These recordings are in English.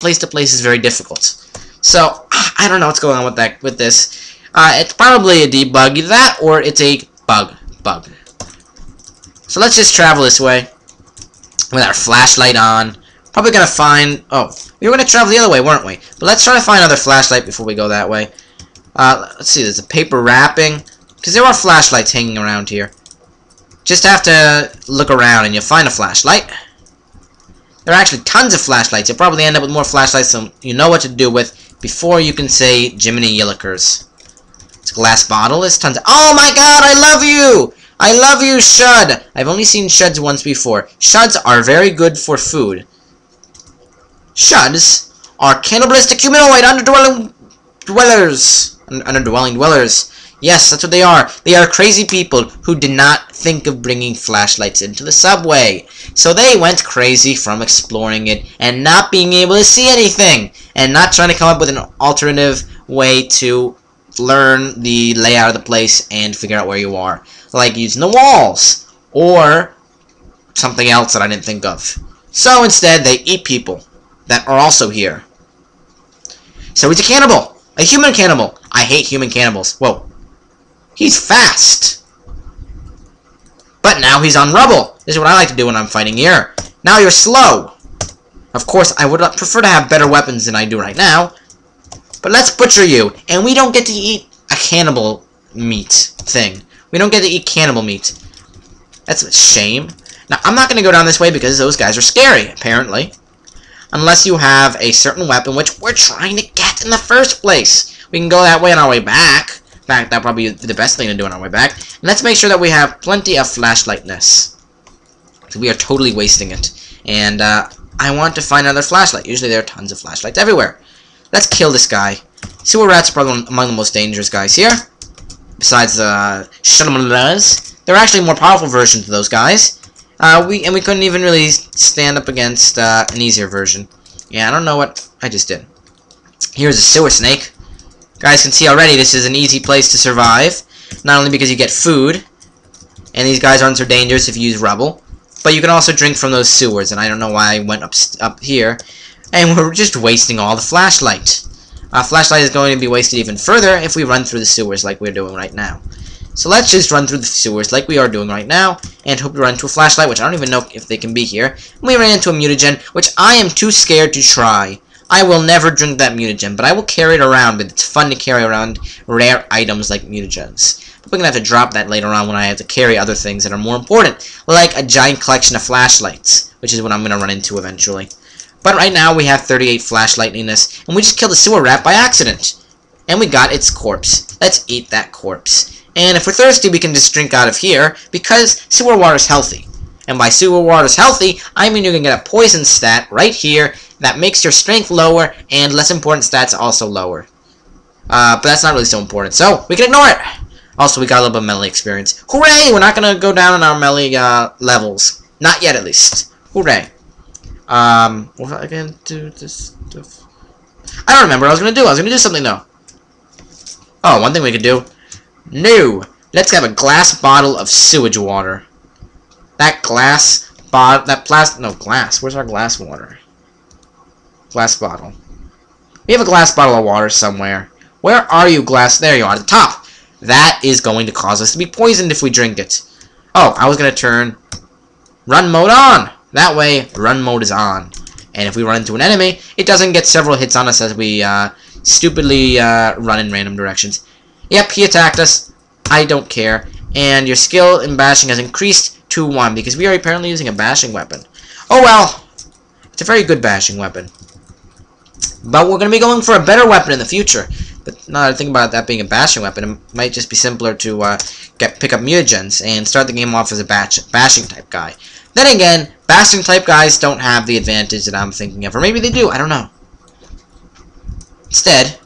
place to place is very difficult. So I don't know what's going on with this. It's probably a debug, either that or it's a bug. So let's just travel this way with our flashlight on. Probably gonna find. Oh, we were gonna travel the other way, weren't we? But let's try to find another flashlight before we go that way. Let's see. There's a paper wrapping because there are flashlights hanging around here. Just have to look around and you'll find a flashlight. There are actually tons of flashlights. You'll probably end up with more flashlights than you know what to do with before you can say Jiminy Yillikers. It's a glass bottle. There's tons of... Oh my god, I love you! I love you, Shud! I've only seen Shuds once before. Shuds are very good for food. Shuds are cannibalistic humanoid underdwelling dwellers. Yes, that's what they are. They are crazy people who did not think of bringing flashlights into the subway. So they went crazy from exploring it and not being able to see anything. And not trying to come up with an alternative way to learn the layout of the place and figure out where you are. Like using the walls. Or something else that I didn't think of. So instead, they eat people that are also here. So he's a cannibal. A human cannibal. I hate human cannibals. Whoa. He's fast. But now he's on rubble. This is what I like to do when I'm fighting here. Now you're slow. Of course, I would prefer to have better weapons than I do right now. But let's butcher you. And we don't get to eat a cannibal meat thing. We don't get to eat cannibal meat. That's a shame. Now, I'm not going to go down this way because those guys are scary, apparently. Unless you have a certain weapon, which we're trying to get in the first place. We can go that way on our way back. In fact, that'll probably be the best thing to do on our way back. And let's make sure that we have plenty of flashlightness. So we are totally wasting it. And I want to find another flashlight. Usually there are tons of flashlights everywhere. Let's kill this guy. Sewer rats are probably among the most dangerous guys here. Besides the Shudmalas. There are actually more powerful versions of those guys. We couldn't even really stand up against an easier version. Yeah, I don't know what I just did. Here's a sewer snake. Guys can see already this is an easy place to survive. Not only because you get food, and these guys aren't so dangerous if you use rubble, but you can also drink from those sewers, and I don't know why I went up here. And we're just wasting all the flashlight. Flashlight is going to be wasted even further if we run through the sewers like we're doing right now. So let's just run through the sewers like we are doing right now, and hope to run into a flashlight, which I don't even know if they can be here. And we ran into a mutagen, which I am too scared to try. I will never drink that mutagen, but I will carry it around, but it's fun to carry around rare items like mutagens. But we're going to have to drop that later on when I have to carry other things that are more important, like a giant collection of flashlights, which is what I'm going to run into eventually. But right now we have 38 flashlightniness, and we just killed a sewer rat by accident. And we got its corpse. Let's eat that corpse. And if we're thirsty, we can just drink out of here, because sewer water is healthy. And by sewer water is healthy, I mean you can get a poison stat right here that makes your strength lower, and less important stats also lower. But that's not really so important, so we can ignore it. Also, we got a little bit of melee experience. Hooray! We're not going to go down on our melee levels. Not yet, at least. Hooray. What I can do this stuff? I don't remember what I was going to do. I was going to do something, though. Oh, one thing we could do. No! Let's have a glass bottle of sewage water. That glass bottle... No, glass. Where's our glass water? Glass bottle. We have a glass bottle of water somewhere. Where are you, glass? There you are, at the top. That is going to cause us to be poisoned if we drink it. Oh, I was going to turn run mode on. That way, run mode is on. And if we run into an enemy, it doesn't get several hits on us as we stupidly run in random directions. Yep, he attacked us. I don't care. And your skill in bashing has increased to 1 because we are apparently using a bashing weapon. Oh well. It's a very good bashing weapon. But we're going to be going for a better weapon in the future. But now that I think about that being a bashing weapon, it might just be simpler to pick up mutagens and start the game off as a bashing type guy. Then again, bashing type guys don't have the advantage that I'm thinking of. Or maybe they do, I don't know. Instead,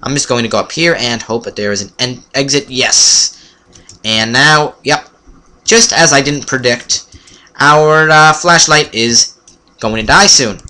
I'm just going to go up here and hope that there is an exit. Yes. And now, yep. Just as I didn't predict, our flashlight is going to die soon.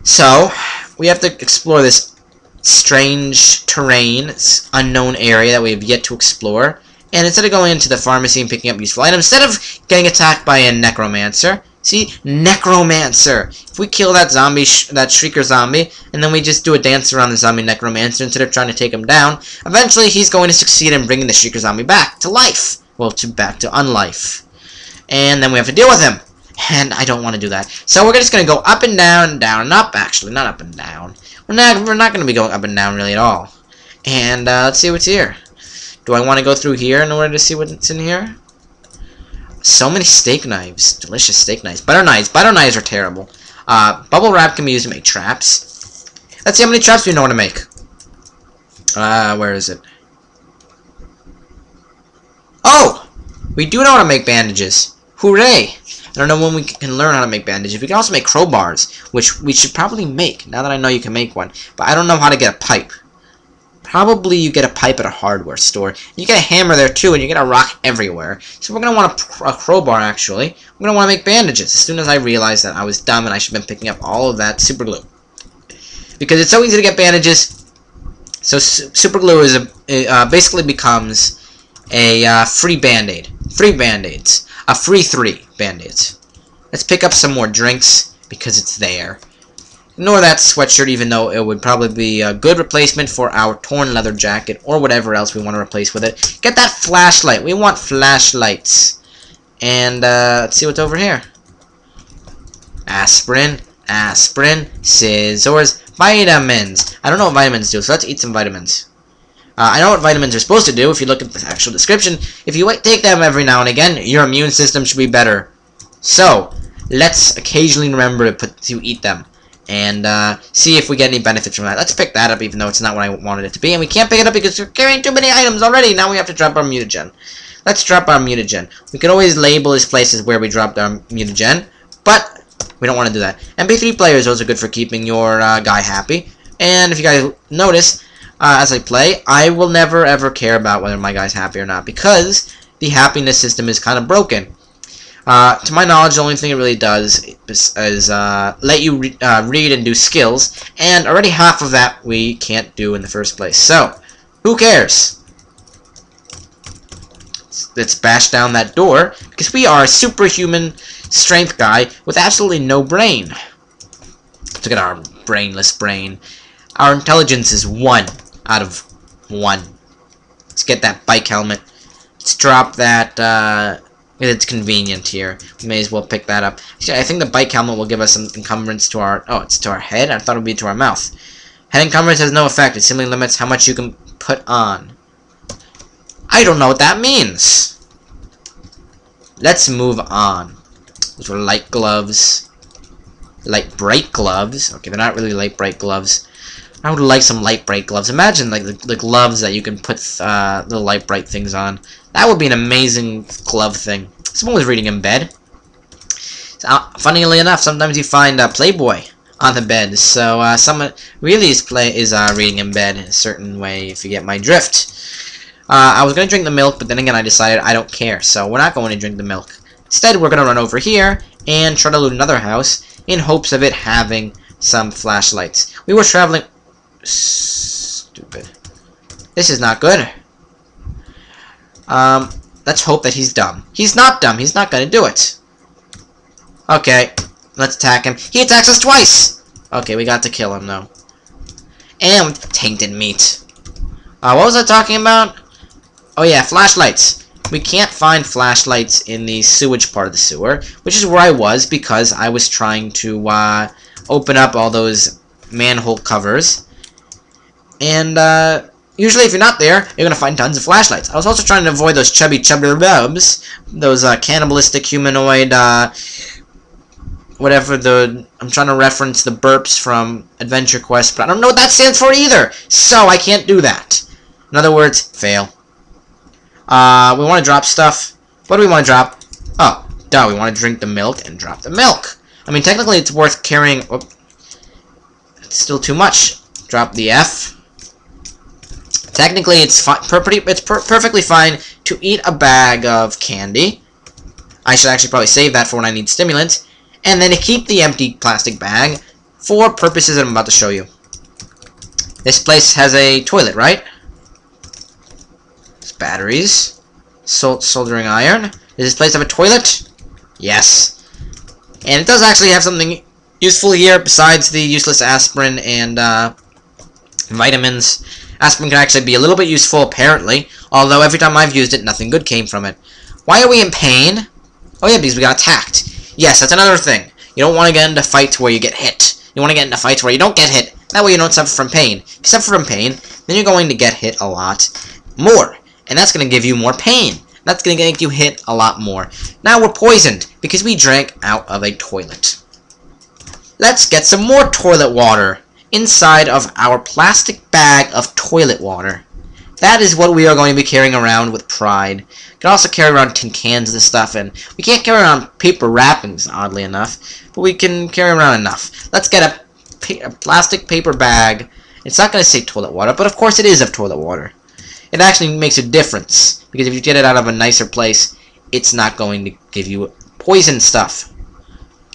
So, we have to explore this strange terrain, this unknown area that we have yet to explore. And instead of going into the pharmacy and picking up useful items, instead of getting attacked by a necromancer, See? Necromancer. If we kill that zombie, that Shrieker zombie, and then we just do a dance around the zombie Necromancer instead of trying to take him down, eventually he's going to succeed in bringing the Shrieker zombie back to life. Well, back to unlife. And then we have to deal with him. And I don't want to do that. So we're just going to go up and down, down and up, actually. Not up and down. We're not going to be going up and down really at all. And let's see what's here. Do I want to go through here in order to see what's in here? So many steak knives. Delicious steak knives. Butter knives. Butter knives are terrible. Bubble wrap can be used to make traps. Let's see how many traps we know how to make. Where is it? Oh! We do know how to make bandages. Hooray! I don't know when we can learn how to make bandages. We can also make crowbars, which we should probably make, now that I know you can make one. But I don't know how to get a pipe. Probably you get a pipe at a hardware store. You get a hammer there too, and you get a rock everywhere. So we're going to want a crowbar, actually. We're going to want to make bandages as soon as I realized that I was dumb and I should have been picking up all of that super glue. Because it's so easy to get bandages. So super glue is basically becomes a free band-aid. Free band-aids. A free 3 band-aids. Let's pick up some more drinks because it's there. Ignore that sweatshirt, even though it would probably be a good replacement for our torn leather jacket or whatever else we want to replace with it. Get that flashlight. We want flashlights. And let's see what's over here. Aspirin, aspirin, scissors, vitamins. I don't know what vitamins do, so let's eat some vitamins. I know what vitamins are supposed to do if you look at the actual description. If you take them every now and again, your immune system should be better. So, let's occasionally remember to eat them. And see if we get any benefits from that. Let's pick that up even though it's not what I wanted it to be. And we can't pick it up because we're carrying too many items already. Now we have to drop our mutagen. Let's drop our mutagen. We can always label these places where we dropped our mutagen. But we don't want to do that. MP3 players, those are good for keeping your guy happy. And if you guys notice, as I play, I will never ever care about whether my guy's happy or not, because the happiness system is kind of broken. To my knowledge, the only thing it really does is let you read and do skills, and already half of that we can't do in the first place. So, who cares? Let's bash down that door, because we are a superhuman strength guy with absolutely no brain. Look at our brainless brain. Our intelligence is 1 out of 1. Let's get that bike helmet. Let's drop that, it's convenient here. We may as well pick that up. Actually, I think the bike helmet will give us some encumbrance to our... Oh, it's to our head? I thought it would be to our mouth. Head encumbrance has no effect. It simply limits how much you can put on. I don't know what that means. Let's move on. Those were light gloves. Light bright gloves. Okay, they're not really light bright gloves. I would like some light bright gloves. Imagine like the gloves that you can put little light bright things on. That would be an amazing glove thing. Someone was reading in bed. Funnily enough, sometimes you find Playboy on the bed. So someone really is reading in bed in a certain way, if you get my drift. I was going to drink the milk, but then again I decided I don't care. So we're not going to drink the milk. Instead, we're going to run over here and try to loot another house in hopes of it having some flashlights. We were traveling... Stupid. This is not good. Let's hope that he's dumb. He's not dumb. He's not gonna do it. Okay. Let's attack him. He attacks us twice! Okay, we got to kill him, though. And with tainted meat. What was I talking about? Oh, yeah, flashlights. We can't find flashlights in the sewage part of the sewer, which is where I was because I was trying to open up all those manhole covers. And usually if you're not there, you're gonna find tons of flashlights. I was also trying to avoid those chubby bubs, those cannibalistic humanoid whatever I'm trying to reference the burps from Adventure Quest, but I don't know what that stands for either, so I can't do that. In other words, fail. We want to drop stuff. What do we want to drop? Oh, duh, we want to drink the milk and drop the milk. I mean, technically it's worth carrying... Whoop. It's still too much. Drop the F. Technically, it's perfectly fine to eat a bag of candy. I should actually probably save that for when I need stimulants. And then to keep the empty plastic bag for purposes that I'm about to show you. This place has a toilet, right? There's batteries. Soldering iron. Does this place have a toilet? Yes. And it does actually have something useful here besides the useless aspirin and vitamins. Aspirin can actually be a little bit useful, apparently, although every time I've used it, nothing good came from it. Why are we in pain? Oh yeah, because we got attacked. Yes, that's another thing. You don't want to get into fights where you get hit. You want to get into fights where you don't get hit. That way you don't suffer from pain. If you suffer from pain, then you're going to get hit a lot more. And that's going to give you more pain. That's going to make you hit a lot more. Now we're poisoned because we drank out of a toilet. Let's get some more toilet water inside of our plastic bag of toilet water. That is what we are going to be carrying around with pride. We can also carry around tin cans and stuff, and we can't carry around paper wrappings, oddly enough, but we can carry around enough. Let's get a plastic paper bag. It's not going to say toilet water, but of course it is of toilet water. It actually makes a difference, because if you get it out of a nicer place, it's not going to give you poison stuff.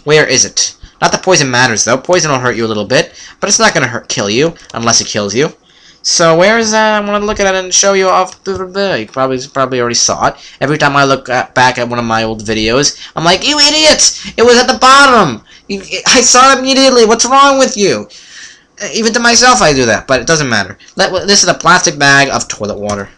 Where is it? Not that poison matters, though. Poison will hurt you a little bit, but it's not going to kill you, unless it kills you. So where is that? I want to look at it and show you off. You probably already saw it. Every time I look back at one of my old videos, I'm like, you idiots! It was at the bottom! I saw it immediately! What's wrong with you? Even to myself I do that, but it doesn't matter. This is a plastic bag of toilet water.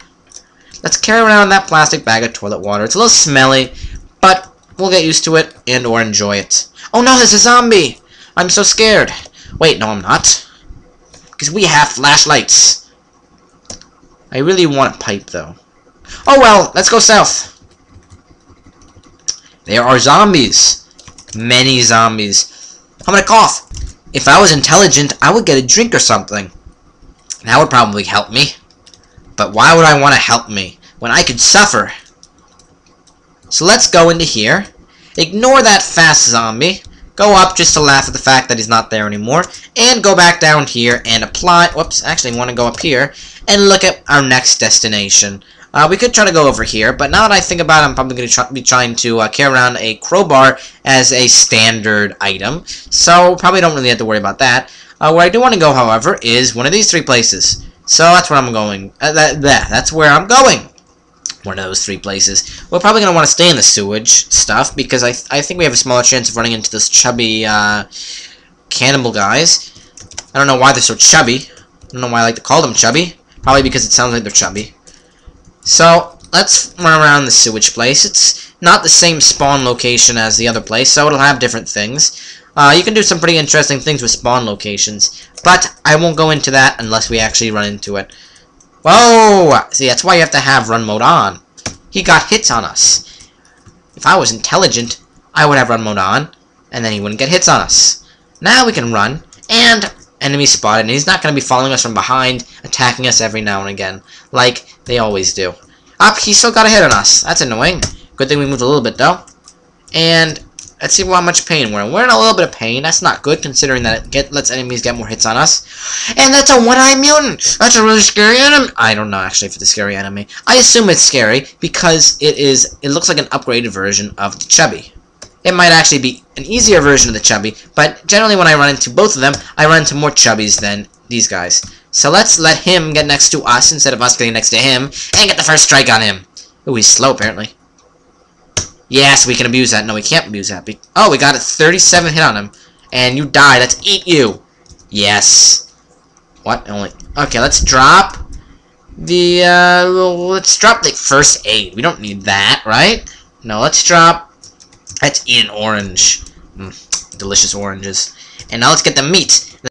Let's carry around that plastic bag of toilet water. It's a little smelly, but we'll get used to it and or enjoy it. Oh no, there's a zombie! I'm so scared. Wait, no I'm not. Because we have flashlights. I really want a pipe, though. Oh well, let's go south. There are zombies. Many zombies. I'm gonna cough. If I was intelligent, I would get a drink or something. That would probably help me. But why would I want to help me when I could suffer? So let's go into here. Ignore that fast zombie. Go up just to laugh at the fact that he's not there anymore. And go back down here and apply... Whoops, actually I want to go up here and look at our next destination. We could try to go over here, but now that I think about it, I'm probably going to be trying to carry around a crowbar as a standard item. So probably don't really have to worry about that. Where I do want to go, however, is one of these three places. So that's where I'm going. That's where I'm going. One of those three places. We're probably going to want to stay in the sewage stuff, because I think we have a smaller chance of running into those chubby cannibal guys. I don't know why they're so chubby. I don't know why I like to call them chubby. Probably because it sounds like they're chubby. So, let's run around the sewage place. It's not the same spawn location as the other place, so it'll have different things. You can do some pretty interesting things with spawn locations, but I won't go into that unless we actually run into it. Whoa! See, that's why you have to have run mode on. He got hits on us. If I was intelligent, I would have run mode on, and then he wouldn't get hits on us. Now we can run, and enemy spotted, and he's not going to be following us from behind, attacking us every now and again, like they always do. Up, he still got a hit on us. That's annoying. Good thing we moved a little bit, though. And let's see how much pain we're in. We're in a little bit of pain. That's not good, considering that it lets enemies get more hits on us. And that's a one-eye mutant! That's a really scary enemy! I don't know, actually, if it's a scary enemy. I assume it's scary, because it looks like an upgraded version of the Chubby. It might actually be an easier version of the Chubby, but generally when I run into both of them, I run into more Chubbies than these guys. So let's let him get next to us instead of us getting next to him, and get the first strike on him. Ooh, he's slow, apparently. Yes, we can abuse that. No, we can't abuse that. Oh, we got a 37 hit on him. And you die. Let's eat you. Yes. What? Okay, let's drop the, let's drop the first aid. We don't need that, right? No, let's eat an orange. Delicious oranges. And now let's get the meat.